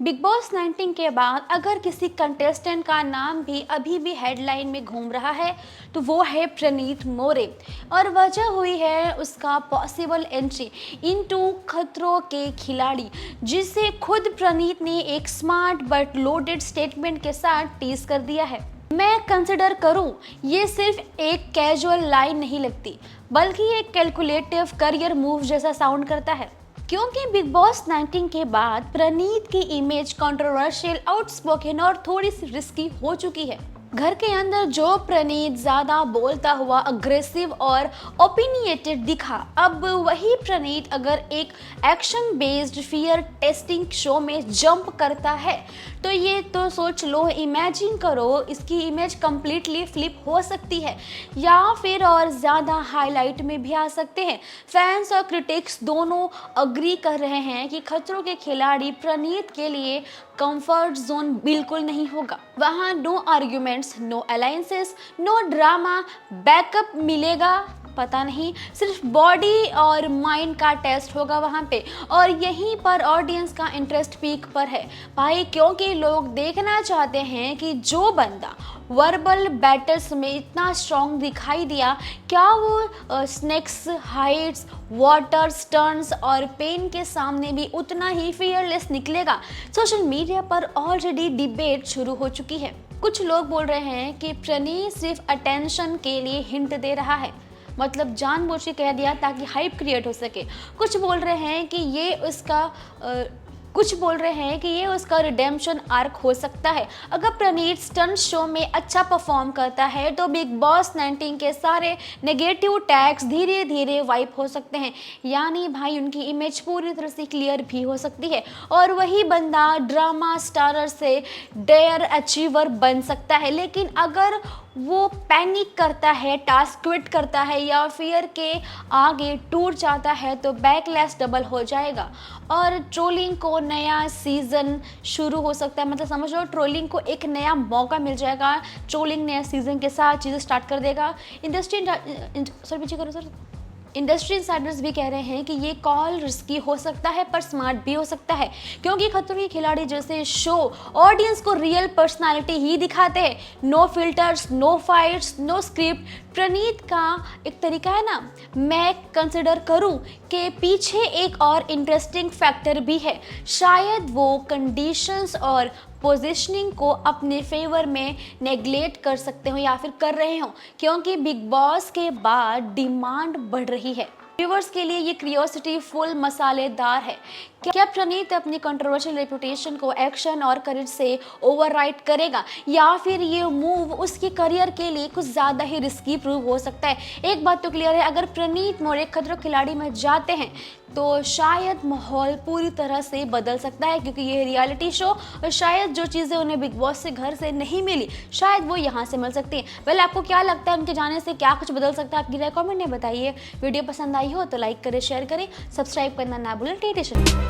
Big boss 19 के बाद अगर किसी कंटेस्टेंट का नाम भी अभी भी हेडलाइन में घूम रहा है तो वो है प्रणीत मोरे। और वजह हुई है उसका पॉसिबल एंट्री इनटू खतरों के खिलाड़ी, जिसे खुद प्रणीत ने एक स्मार्ट बट लोडेड स्टेटमेंट के साथ टीज कर दिया है। मैं कंसिडर करूं, ये सिर्फ एक कैजुअल लाइन नहीं लगती, बल्कि एक कैलकुलेटिव करियर मूव जैसा साउंड करता है। क्योंकि बिग बॉस 19 के बाद प्रणीत की इमेज कंट्रोवर्शियल, आउटस्पोकन और थोड़ी सी रिस्की हो चुकी है। घर के अंदर जो प्रणीत ज्यादा बोलता हुआ अग्रेसिव और ओपिनियटेड दिखा, अब वही प्रणीत अगर एक action based fear testing show में जंप करता है तो ये तो सोच लो, इमेजिन करो, इसकी इमेज कंप्लीटली फ्लिप हो सकती है या फिर और ज़्यादा हाईलाइट में भी आ सकते हैं। फैंस और क्रिटिक्स दोनों अग्री कर रहे हैं कि खतरों के खिलाड़ी प्रणीत के लिए कंफर्ट जोन बिल्कुल नहीं होगा। वहाँ no arguments, no alliances, no drama, backup मिलेगा पता नहीं, सिर्फ बॉडी और माइंड का टेस्ट होगा वहाँ पे। और यहीं पर ऑडियंस का इंटरेस्ट पीक पर है भाई, क्योंकि लोग देखना चाहते हैं कि जो बंदा वर्बल बैटल्स में इतना स्ट्रॉन्ग दिखाई दिया, क्या वो स्नेक्स, हाइट्स, वाटर स्टर्न्स और पेन के सामने भी उतना ही फियरलेस निकलेगा। सोशल मीडिया पर ऑलरेडी डिबेट शुरू हो चुकी है। कुछ लोग बोल रहे हैं कि प्रणीत सिर्फ अटेंशन के लिए हिंट दे रहा है, मतलब जानबूझ के कह दिया ताकि हाइप क्रिएट हो सके। कुछ बोल रहे हैं कि ये उसका रिडेम्पशन आर्क हो सकता है। अगर प्रणीत स्टंट शो में अच्छा परफॉर्म करता है तो बिग बॉस 19 के सारे नेगेटिव टैग्स धीरे धीरे वाइप हो सकते हैं, यानी भाई उनकी इमेज पूरी तरह से क्लियर भी हो सकती है और वही बंदा ड्रामा स्टारर से डेयर अचीवर बन सकता है। लेकिन अगर वो पैनिक करता है, टास्क क्विट करता है या फियर के आगे टूट जाता है तो बैकलैश डबल हो जाएगा और ट्रोलिंग को नया सीजन शुरू हो सकता है। मतलब समझ लो, ट्रोलिंग को एक नया मौका मिल जाएगा। ट्रोलिंग नया सीजन के साथ चीज़ें स्टार्ट कर देगा। इंडस्ट्री इंसाइडर्स भी कह रहे हैं कि ये कॉल रिस्की हो सकता है पर स्मार्ट भी हो सकता है, क्योंकि खतरों के खिलाड़ी जैसे शो ऑडियंस को रियल पर्सनालिटी ही दिखाते हैं। No filters, no fights, no script. Praneet का एक तरीका है ना, मैं कंसिडर करूं कि पीछे एक और इंटरेस्टिंग फैक्टर भी है। शायद वो कंडीशंस और पोजीशनिंग को अपने फेवर में नेग्लेक्ट कर सकते हो या फिर कर रहे हो, क्योंकि बिग बॉस के बाद डिमांड बढ़ रही है। व्यूअर्स के लिए ये क्यूरियोसिटी फुल मसालेदार है। क्या प्रणीत अपनी कंट्रोवर्शियल रेपुटेशन को एक्शन और करेज से ओवरराइड करेगा या फिर ये मूव उसके करियर के लिए कुछ ज़्यादा ही रिस्की प्रूव हो सकता है? एक बात तो क्लियर है, अगर प्रणीत मोरे खतरों खिलाड़ी में जाते हैं तो शायद माहौल पूरी तरह से बदल सकता है, क्योंकि ये रियलिटी शो और शायद जो चीज़ें उन्हें बिग बॉस से घर से नहीं मिली शायद वो यहाँ से मिल सकती हैं। वेल, आपको क्या लगता है उनके जाने से क्या कुछ बदल सकता है? आपकी राय कमेंट में बताइए। वीडियो पसंद आई हो तो लाइक करें, शेयर करें, सब्सक्राइब करना ना भूलें। टेटेशन।